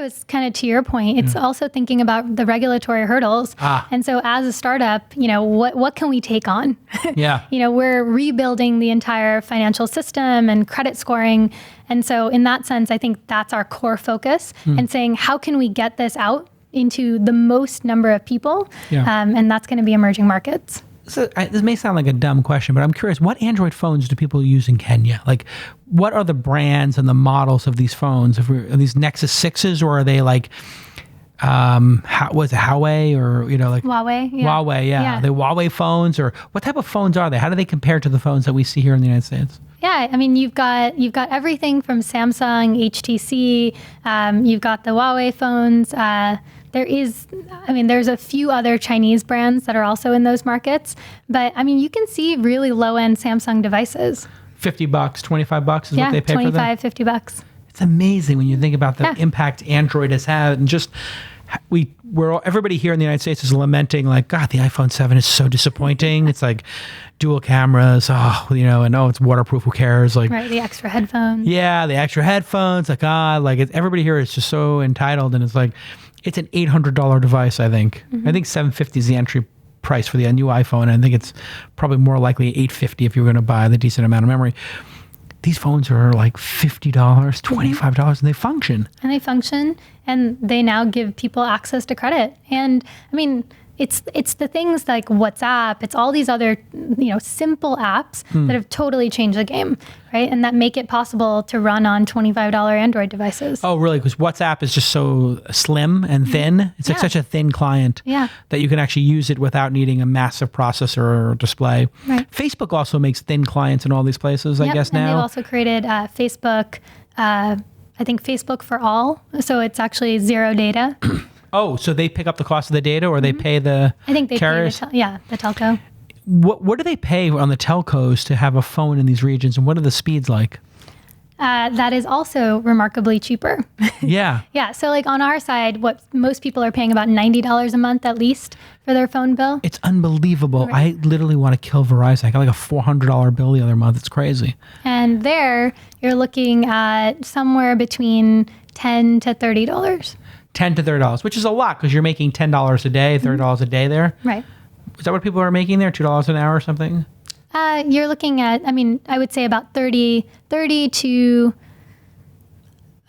it was kind of to your point. It's also thinking about the regulatory hurdles. And so as a startup, what can we take on? Yeah. We're rebuilding the entire financial system and credit scoring. And so in that sense, I think that's our core focus and saying, how can we get this out into the most number of people? And that's going to be emerging markets. So, this may sound like a dumb question, but I'm curious, what Android phones do people use in Kenya? Like, what are the brands and the models of these phones? Are these Nexus 6s, or are they like, was it Huawei or, like Huawei? Yeah. Huawei, yeah. Are they Huawei phones, or what type of phones are they? How do they compare to the phones that we see here in the United States? Yeah, I mean, you've got everything from Samsung, HTC, you've got the Huawei phones. There's a few other Chinese brands that are also in those markets. But, you can see really low-end Samsung devices. $50, $25 is what they pay for them? Yeah, $25, $50. It's amazing when you think about the impact Android has had. And just, everybody here in the United States is lamenting, like, God, the iPhone 7 is so disappointing. It's like dual cameras, it's waterproof, who cares? Like, right, the extra headphones. Yeah, the extra headphones. Like, everybody here is just so entitled. And it's like, it's an $800 device, I think. I think $750 is the entry price for the new iPhone. And I think it's probably more likely $850 if you're going to buy the decent amount of memory. These phones are like $50, $25, and they function. And they now give people access to credit. And it's the things like WhatsApp, it's all these other, simple apps that have totally changed the game, right? And that make it possible to run on $25 Android devices. Oh, really? Because WhatsApp is just so slim and thin. It's like such a thin client that you can actually use it without needing a massive processor or display. Right. Facebook also makes thin clients in all these places, I guess now. And they've also created Facebook, I think Facebook for all. So it's actually zero data. Oh, so they pick up the cost of the data, or they pay the I think they carriers? pay the telco. What do they pay on the telcos to have a phone in these regions, and what are the speeds like? That is also remarkably cheaper. Yeah. Yeah. So like on our side, what most people are paying about $90 a month at least for their phone bill. It's unbelievable. Right. I literally want to kill Verizon. I got like a $400 bill the other month. It's crazy. And there, you're looking at somewhere between $10 to $30. $10 to $30, which is a lot because you're making $10 a day, $30 a day there. Right. Is that what people are making there? $2 an hour or something? You're looking at, I would say about $30 to,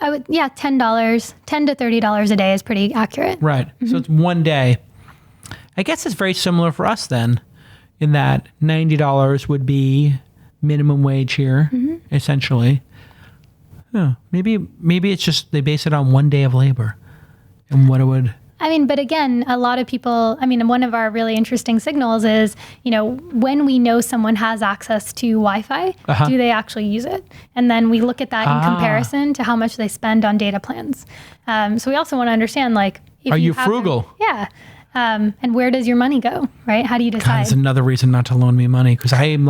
$10 $10 to $30 a day is pretty accurate. Right. So it's one day. I guess it's very similar for us then, in that $90 would be minimum wage here, essentially. Yeah. Maybe it's just they base it on one day of labor. And what it would... but again, a lot of people, one of our really interesting signals is, when we know someone has access to Wi-Fi, do they actually use it? And then we look at that in comparison to how much they spend on data plans. So we also want to understand, like... Are you frugal? And where does your money go, right? How do you decide? God, that's another reason not to loan me money, because I am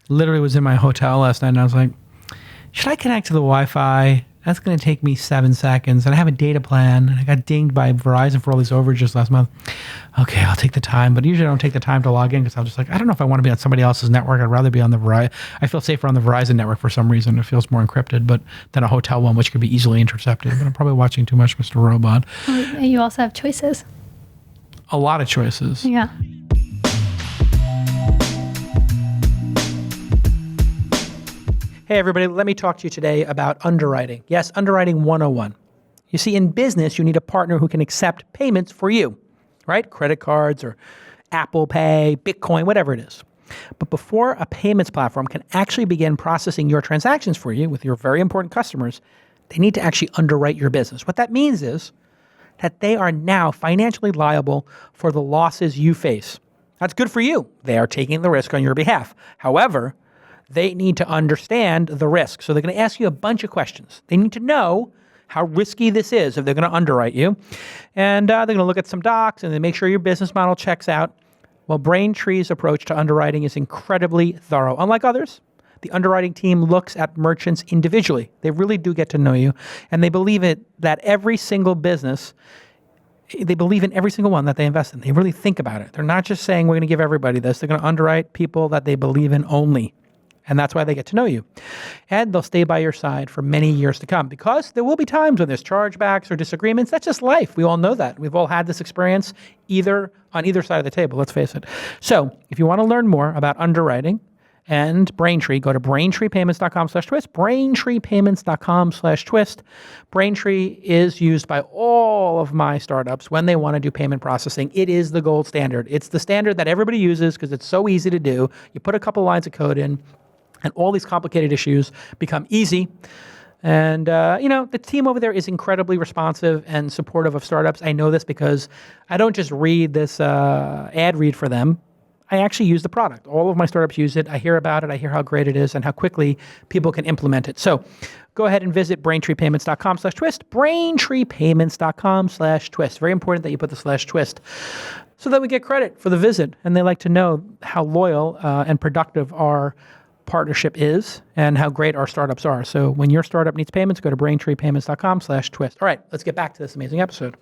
literally was in my hotel last night and I was like, should I connect to the Wi-Fi? That's going to take me 7 seconds. And I have a data plan. And I got dinged by Verizon for all these overages last month. Okay, I'll take the time. But usually I don't take the time to log in because I'm just like, I don't know if I want to be on somebody else's network. I'd rather be on the Verizon. I feel safer on the Verizon network for some reason. It feels more encrypted than a hotel one, which could be easily intercepted. But I'm probably watching too much Mr. Robot. Well, you also have choices. A lot of choices. Yeah. Hey everybody, let me talk to you today about underwriting. Yes, underwriting 101. You see, in business, you need a partner who can accept payments for you, right? Credit cards or Apple Pay, Bitcoin, whatever it is. But before a payments platform can actually begin processing your transactions for you with your very important customers, they need to actually underwrite your business. What that means is that they are now financially liable for the losses you face. That's good for you. They are taking the risk on your behalf. However, they need to understand the risk. So they're going to ask you a bunch of questions. They need to know how risky this is if they're going to underwrite you. And they're going to look at some docs and they make sure your business model checks out. Well, Braintree's approach to underwriting is incredibly thorough. Unlike others, the underwriting team looks at merchants individually. They really do get to know you. And they believe that every single business, they believe in every single one that they invest in. They really think about it. They're not just saying we're going to give everybody this. They're going to underwrite people that they believe in only. And that's why they get to know you. And they'll stay by your side for many years to come, because there will be times when there's chargebacks or disagreements. That's just life. We all know that. We've all had this experience on either side of the table, let's face it. So if you want to learn more about underwriting and Braintree, go to braintreepayments.com/twist, braintreepayments.com/twist. Braintree is used by all of my startups when they want to do payment processing. It is the gold standard. It's the standard that everybody uses because it's so easy to do. You put a couple lines of code in, and all these complicated issues become easy. And, the team over there is incredibly responsive and supportive of startups. I know this because I don't just read this ad read for them. I actually use the product. All of my startups use it. I hear about it. I hear how great it is and how quickly people can implement it. So go ahead and visit braintreepayments.com/twist, braintreepayments.com/twist. Very important that you put the /twist so that we get credit for the visit. And they like to know how loyal and productive our partnership is and how great our startups are. So when your startup needs payments, go to braintreepayments.com/twist. All right, let's get back to this amazing episode.